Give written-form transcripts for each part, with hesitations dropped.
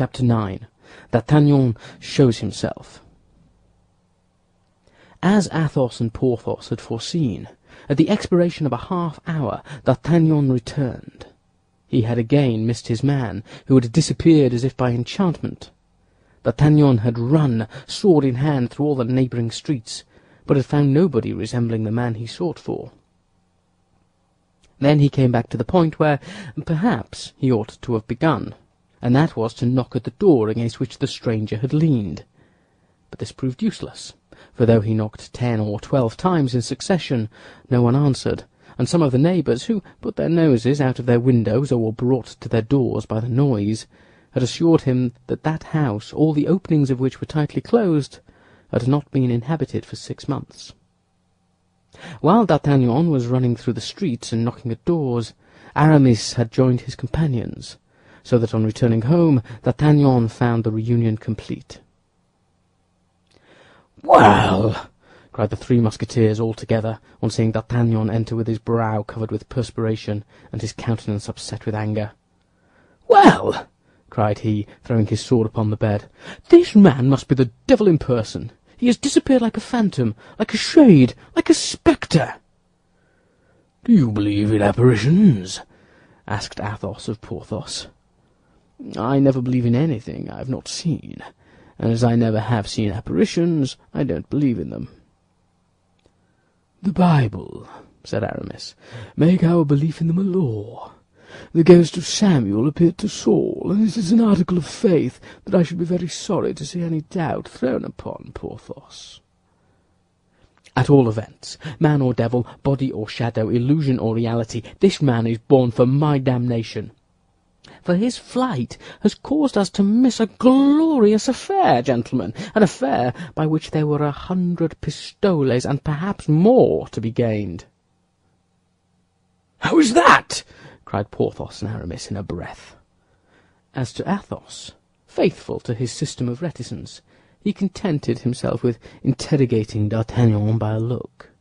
Chapter 9. D'Artagnan shows himself. As Athos and Porthos had foreseen, at the expiration of a half-hour D'Artagnan returned. He had again missed his man, who had disappeared as if by enchantment. D'Artagnan had run, sword in hand, through all the neighbouring streets, but had found nobody resembling the man he sought for. Then he came back to the point where, perhaps, he ought to have begun, and that was to knock at the door against which the stranger had leaned. But this proved useless, for though he knocked 10 or 12 times in succession, no one answered, and some of the neighbours, who put their noses out of their windows or were brought to their doors by the noise, had assured him that that house, all the openings of which were tightly closed, had not been inhabited for 6 months. While D'Artagnan was running through the streets and knocking at doors, Aramis had joined his companions, so that on returning home D'Artagnan found the reunion complete. "Well," cried the 3 musketeers all together, on seeing D'Artagnan enter with his brow covered with perspiration and his countenance upset with anger. "Well," cried he, throwing his sword upon the bed, "this man must be the devil in person. He has disappeared like a phantom, like a shade, like a spectre." "Do you believe in apparitions?" asked Athos of Porthos. "I never believe in anything I have not seen, and as I never have seen apparitions, I don't believe in them." "The Bible," said Aramis, "make our belief in them a law. The ghost of Samuel appeared to Saul, and it is an article of faith that I should be very sorry to see any doubt thrown upon, Porthos." "At all events, man or devil, body or shadow, illusion or reality, this man is born for my damnation. For his flight has caused us to miss a glorious affair, gentlemen, an affair by which there were 100 pistoles, and perhaps more, to be gained." "How is that?" cried Porthos and Aramis in a breath. As to Athos, faithful to his system of reticence, he contented himself with interrogating D'Artagnan by a look.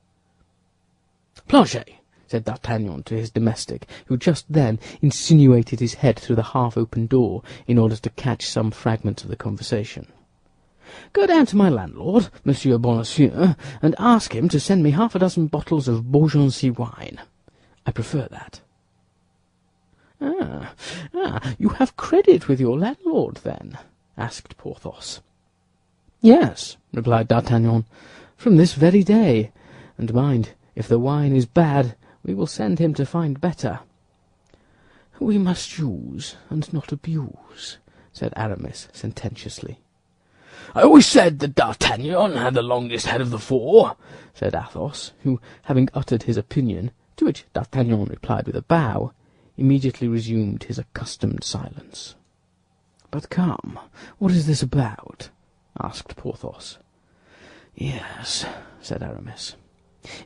"Planchet," said D'Artagnan to his domestic, who just then insinuated his head through the half-open door in order to catch some fragment of the conversation, "go down to my landlord, Monsieur Bonacieux, and ask him to send me 6 bottles of Beaugency wine. I prefer that." You have credit with your landlord, then?" asked Porthos. "Yes," replied D'Artagnan, "from this very day. And mind, if the wine is bad, we will send him to find better." "We must use and not abuse," said Aramis sententiously. "I always said that D'Artagnan had the longest head of the 4, said Athos, who, having uttered his opinion, to which D'Artagnan replied with a bow, immediately resumed his accustomed silence. "But come, what is this about?" asked Porthos. "Yes," said Aramis,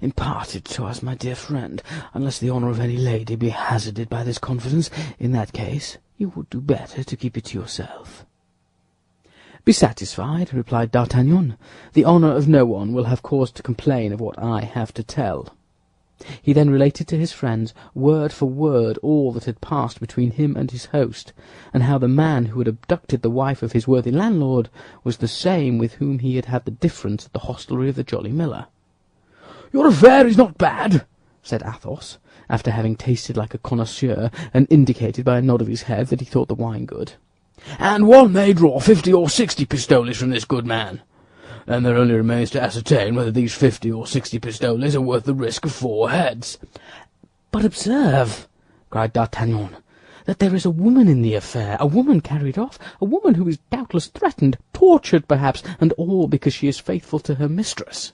"impart it to us, my dear friend, unless the honour of any lady be hazarded by this confidence. In that case, you would do better to keep it to yourself." "Be satisfied," replied D'Artagnan. "The honour of no one will have cause to complain of what I have to tell." He then related to his friends, word for word, all that had passed between him and his host, and how the man who had abducted the wife of his worthy landlord was the same with whom he had had the difference at the hostelry of the Jolly Miller. "Your affair is not bad," said Athos, after having tasted like a connoisseur, and indicated by a nod of his head that he thought the wine good. "And one may draw 50 or 60 pistoles from this good man. Then there only remains to ascertain whether these 50 or 60 pistoles are worth the risk of 4 heads. "But observe," cried D'Artagnan, "that there is a woman in the affair, a woman carried off, a woman who is doubtless threatened, tortured perhaps, and all because she is faithful to her mistress."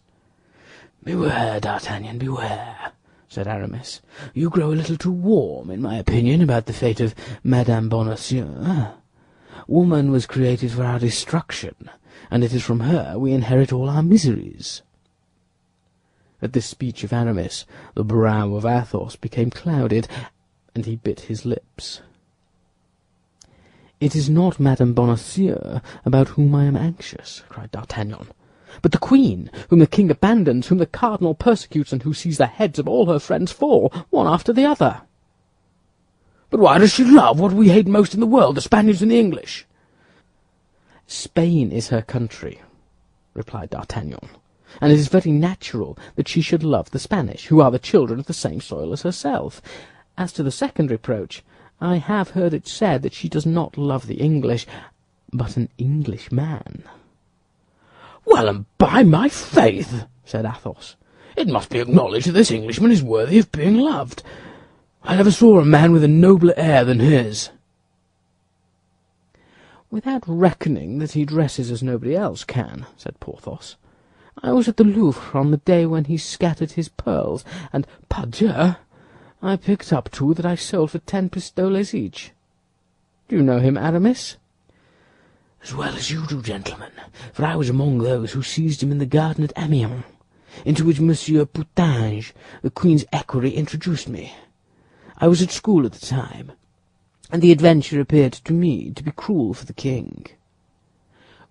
"Beware, D'Artagnan, beware," said Aramis. "You grow a little too warm, in my opinion, about the fate of Madame Bonacieux. Woman was created for our destruction, and it is from her we inherit all our miseries." At this speech of Aramis, the brow of Athos became clouded, and he bit his lips. "It is not Madame Bonacieux about whom I am anxious," cried D'Artagnan, "but the queen, whom the king abandons, whom the cardinal persecutes, and who sees the heads of all her friends fall, one after the other." "But why does she love what we hate most in the world, the Spaniards and the English?" Spain is her country, replied D'Artagnan, and it is very natural that she should love the Spanish, who are the children of the same soil as herself. As to the second reproach, I have heard it said that she does not love the English, but an Englishman. Well, and by my faith, said Athos, it must be acknowledged that this Englishman is worthy of being loved. I never saw a man with a nobler air than his. Without reckoning that he dresses as nobody else can, said Porthos. I was at the Louvre on the day when he scattered his pearls, and, pardieu, I picked up 2 that I sold for 10 pistoles each. Do you know him, Aramis? As well as you do, gentlemen, for I was among those who seized him in the garden at Amiens, into which Monsieur Putange, the Queen's equerry, introduced me. I was at school at the time, and the adventure appeared to me to be cruel for the king.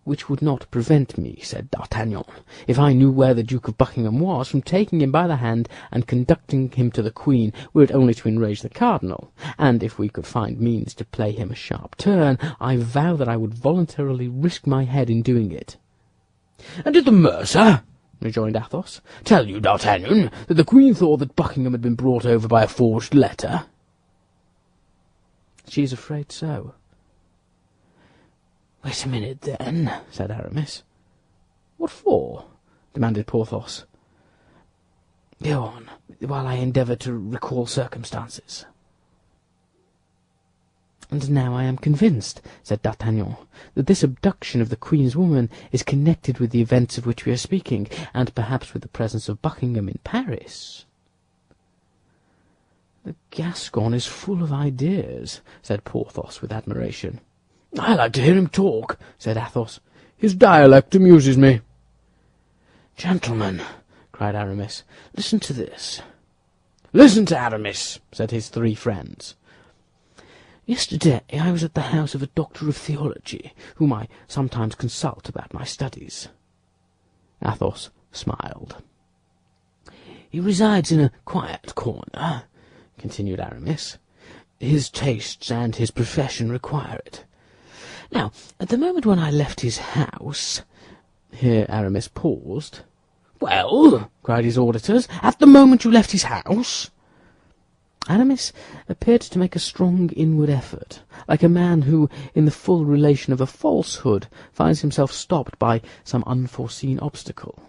Which would not prevent me, said D'Artagnan, if I knew where the Duke of Buckingham was, from taking him by the hand and conducting him to the Queen, were it only to enrage the cardinal, and if we could find means to play him a sharp turn, I vow that I would voluntarily risk my head in doing it. And did the mercer, rejoined Athos, tell you, D'Artagnan, that the Queen thought that Buckingham had been brought over by a forged letter? She is afraid so. Wait a minute, then, said Aramis. What for? Demanded Porthos. Go on, while I endeavour to recall circumstances. And now I am convinced, said D'Artagnan, that this abduction of the Queen's woman is connected with the events of which we are speaking, and perhaps with the presence of Buckingham in Paris. The Gascon is full of ideas, said Porthos with admiration. I like to hear him talk, said Athos. His dialect amuses me. Gentlemen, cried Aramis, listen to this. Listen to Aramis, said his 3 friends. Yesterday I was at the house of a doctor of theology, whom I sometimes consult about my studies. Athos smiled. He resides in a quiet corner, continued Aramis. His tastes and his profession require it. Now, at the moment when I left his house—" Here Aramis paused. "Well," cried his auditors, "at the moment you left his house?" Aramis appeared to make a strong inward effort, like a man who, in the full relation of a falsehood, finds himself stopped by some unforeseen obstacle.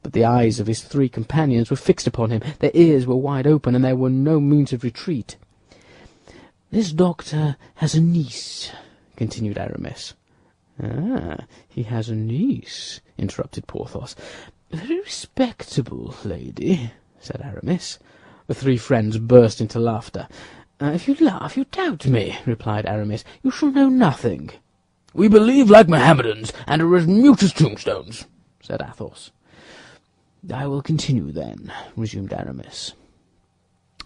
But the eyes of his 3 companions were fixed upon him, their ears were wide open, and there were no means of retreat. "This doctor has a niece," continued Aramis. "Ah, he has a niece," interrupted Porthos. "Very respectable lady," said Aramis. The 3 friends burst into laughter. If you laugh, you doubt me," replied Aramis. "You shall know nothing." "We believe like Mohammedans, and are as mute as tombstones," said Athos. "I will continue, then," resumed Aramis.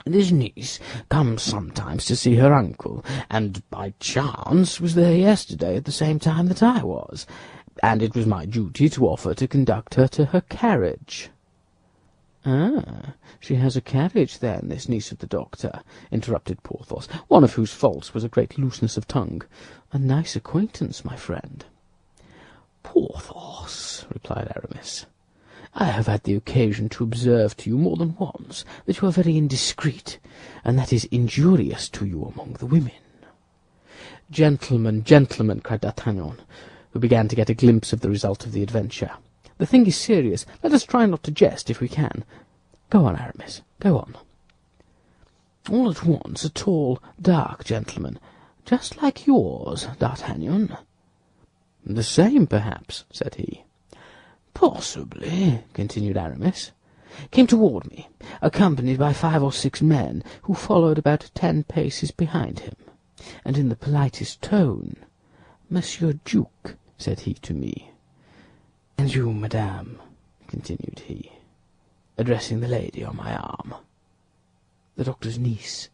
"This niece comes sometimes to see her uncle, and by chance was there yesterday at the same time that I was, and it was my duty to offer to conduct her to her carriage." "Ah, she has a carriage, then, this niece of the doctor," interrupted Porthos, one of whose faults was a great looseness of tongue. "A nice acquaintance, my friend." "Porthos," replied Aramis, "I have had the occasion to observe to you more than once that you are very indiscreet, and that is injurious to you among the women." "Gentlemen, gentlemen," cried D'Artagnan, who began to get a glimpse of the result of the adventure. "The thing is serious. Let us try not to jest, if we can. Go on, Aramis, go on." "All at once a tall, dark gentleman, just like yours, D'Artagnan." "The same, perhaps," said he. "Possibly," continued Aramis, "came toward me, accompanied by 5 or 6 men, who followed about 10 paces behind him, and in the politest tone, 'Monsieur Duke,' said he to me. 'And you, madame,' continued he, addressing the lady on my arm, the doctor's niece."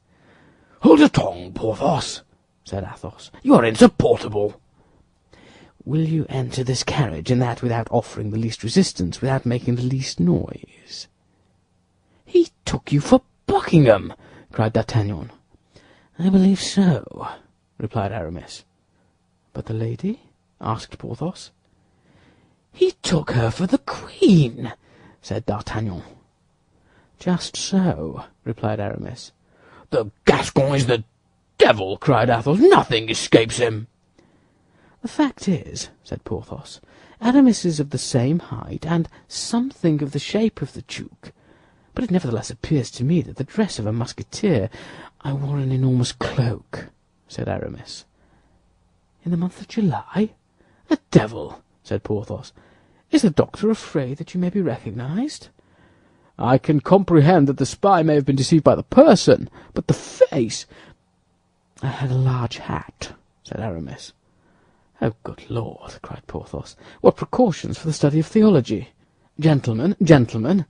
"Hold your tongue, Porthos," said Athos. "You are insupportable." "Will you enter this carriage, and that without offering the least resistance, without making the least noise?" "He took you for Buckingham!" cried D'Artagnan. "I believe so," replied Aramis. "But the lady?" asked Porthos. "He took her for the Queen," said D'Artagnan. "Just so," replied Aramis. "The Gascon is the devil!" cried Athos. "Nothing escapes him." "The fact is," said Porthos, "Aramis is of the same height and something of the shape of the Duke, but it nevertheless appears to me that the dress of a musketeer—" "I wore an enormous cloak," said Aramis. "In the month of July? The devil!" said Porthos. "Is the doctor afraid that you may be recognized?" "I can comprehend that the spy may have been deceived by the person, but the face—" "I had a large hat," said Aramis. "Oh, good Lord!" cried Porthos. "What precautions for the study of theology! Gentlemen, gentlemen,"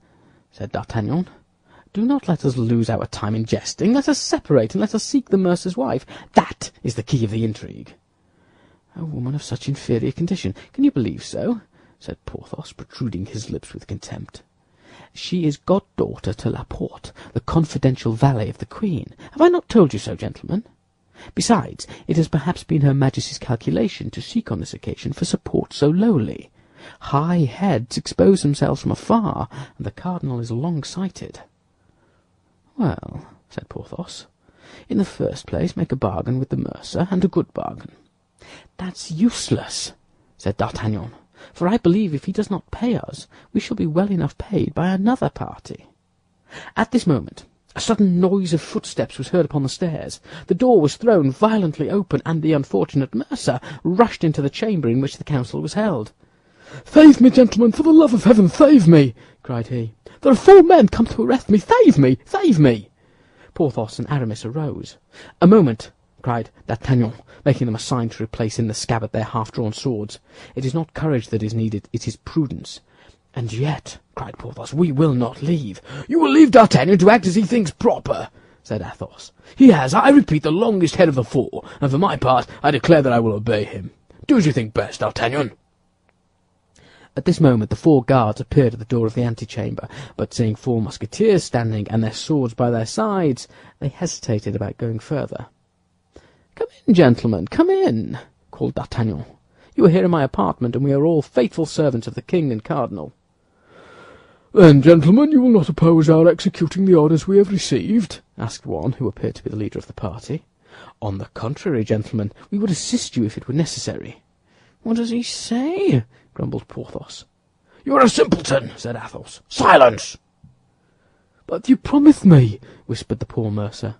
said D'Artagnan, "do not let us lose our time in jesting. Let us separate, and let us seek the mercer's wife. That is the key of the intrigue." "A woman of such inferior condition! Can you believe so?" said Porthos, protruding his lips with contempt. "She is goddaughter to Laporte, the confidential valet of the Queen. Have I not told you so, gentlemen? Besides, it has perhaps been Her Majesty's calculation to seek on this occasion for support so lowly. High heads expose themselves from afar, and the cardinal is long-sighted." "Well," said Porthos, "in the first place make a bargain with the mercer, and a good bargain." "That's useless," said D'Artagnan, "for I believe if he does not pay us, we shall be well enough paid by another party." At this moment a sudden noise of footsteps was heard upon the stairs. The door was thrown violently open, and the unfortunate mercer rushed into the chamber in which the council was held. "Save me, gentlemen, for the love of heaven, save me!" cried he. "There are 4 men come to arrest me. Save me! Save me!" Porthos and Aramis arose. "A moment!" cried D'Artagnan, making them a sign to replace in the scabbard their half-drawn swords. "It is not courage that is needed, it is prudence." "And yet," cried Porthos, "we will not leave." "You will leave D'Artagnan to act as he thinks proper," said Athos. "He has, I repeat, the longest head of the 4, and for my part, I declare that I will obey him. Do as you think best, D'Artagnan." At this moment the 4 guards appeared at the door of the antechamber, but seeing 4 musketeers standing, and their swords by their sides, they hesitated about going further. "Come in, gentlemen, come in," called D'Artagnan. "You are here in my apartment, and we are all faithful servants of the king and cardinal." "Then, gentlemen, you will not oppose our executing the orders we have received?" asked one, who appeared to be the leader of the party. "On the contrary, gentlemen, we would assist you if it were necessary." "What does he say?" grumbled Porthos. "You are a simpleton," said Athos. "Silence!" "But you promised me," whispered the poor mercer.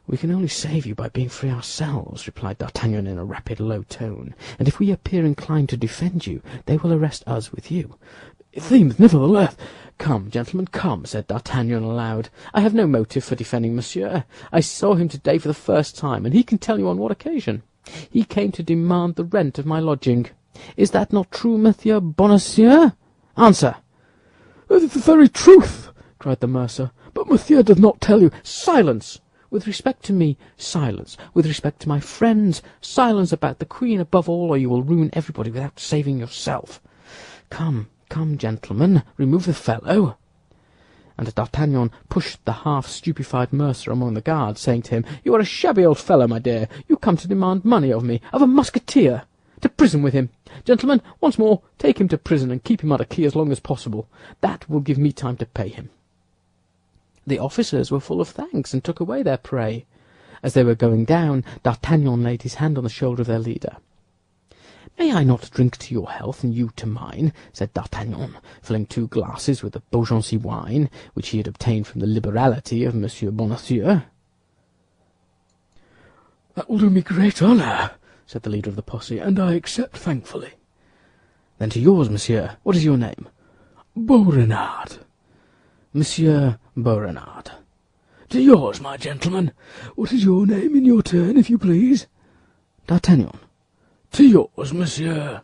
"We can only save you by being free ourselves," replied D'Artagnan in a rapid, low tone, "and if we appear inclined to defend you, they will arrest us with you." "It seems, nevertheless—" "Come, gentlemen, come," said D'Artagnan aloud. "I have no motive for defending monsieur. I saw him today for the first time, and he can tell you on what occasion. He came to demand the rent of my lodging. Is that not true, Monsieur Bonacieux? Answer!" "That is the very truth," cried the mercer. "But monsieur does not tell you—" "Silence! With respect to me, silence. With respect to my friends, silence about the Queen above all, or you will ruin everybody without saving yourself. Come, come, gentlemen, remove the fellow." And D'Artagnan pushed the half-stupefied mercer among the guards, saying to him, "You are a shabby old fellow, my dear. You come to demand money of me, of a musketeer. To prison with him. Gentlemen, once more, take him to prison and keep him under key as long as possible. That will give me time to pay him." The officers were full of thanks, and took away their prey. As they were going down, D'Artagnan laid his hand on the shoulder of their leader. "May I not drink to your health, and you to mine?" said D'Artagnan, filling 2 glasses with the Beaugency wine, which he had obtained from the liberality of Monsieur Bonacieux. "That will do me great honour," said the leader of the posse, "and I accept thankfully." "Then to yours, monsieur. What is your name?" "Beaurenard." "Monsieur Beaurenard." "To yours, my gentleman. What is your name in your turn, if you please?" "D'Artagnan." "To yours, monsieur."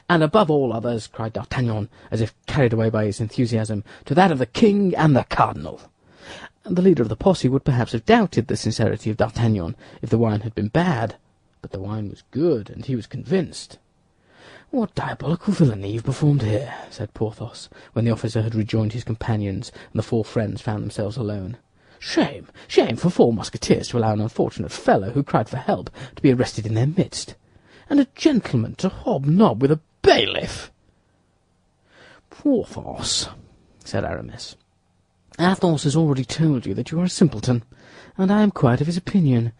"And above all others," cried D'Artagnan, as if carried away by his enthusiasm, "to that of the king and the cardinal." And the leader of the posse would perhaps have doubted the sincerity of D'Artagnan if the wine had been bad, but the wine was good, and he was convinced. "What diabolical villainy you've performed here," said Porthos, when the officer had rejoined his companions, and the 4 friends found themselves alone. "Shame, shame for 4 musketeers to allow an unfortunate fellow who cried for help to be arrested in their midst. and a gentleman to hobnob with a bailiff." "Porthos," said Aramis, "Athos has already told you that you are a simpleton, and I am quite of his opinion.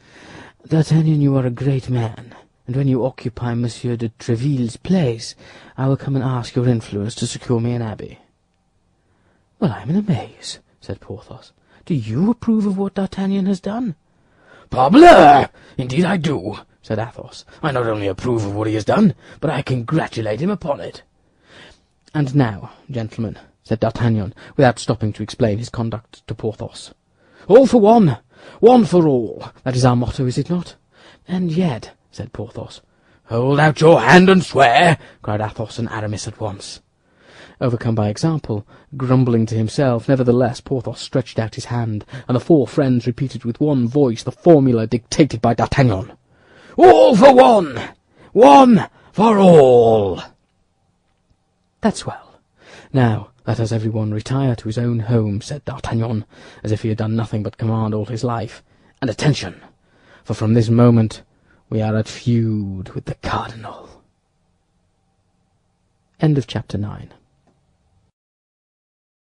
D'Artagnan, you are a great man, and when you occupy Monsieur de Tréville's place, I will come and ask your influence to secure me an abbey." "Well, I am in a maze," said Porthos. "Do you approve of what D'Artagnan has done?" "Parbleu! Indeed I do," said Athos. "I not only approve of what he has done, but I congratulate him upon it." "And now, gentlemen," said D'Artagnan, without stopping to explain his conduct to Porthos, "All for one, one for all. that is our motto, is it not?" "And yet," said Porthos. "Hold out your hand and swear," cried Athos and Aramis at once. Overcome by example, grumbling to himself, nevertheless Porthos stretched out his hand, and the four friends repeated with one voice the formula dictated by D'Artagnan. "All for one, one for all." "That's well. Now let us every one retire to his own home," said D'Artagnan, as if he had done nothing but command all his life. "And attention, for from this moment we are at feud with the cardinal." End of chapter 9.